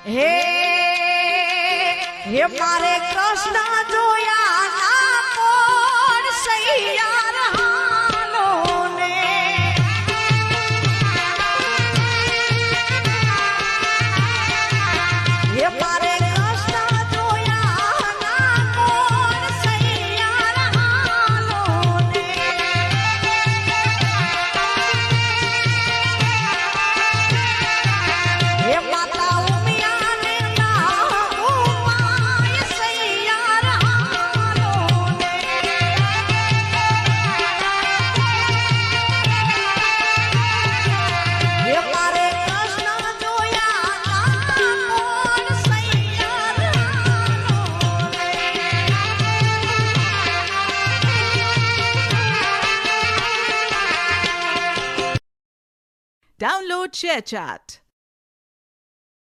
હે હે મારે કૃષ્ણ જોયા ના કોણ સૈયા હાલો ને હે મારે કૃષ્ણ જોયા ના કોણ સૈયા હાલો ને હે માતા ઉમિયાને ના ઉમાય સૈયા હાલો ને હે મારે કૃષ્ણ જોયા ના કોણ સૈયા હાલો ને Download ShareChat.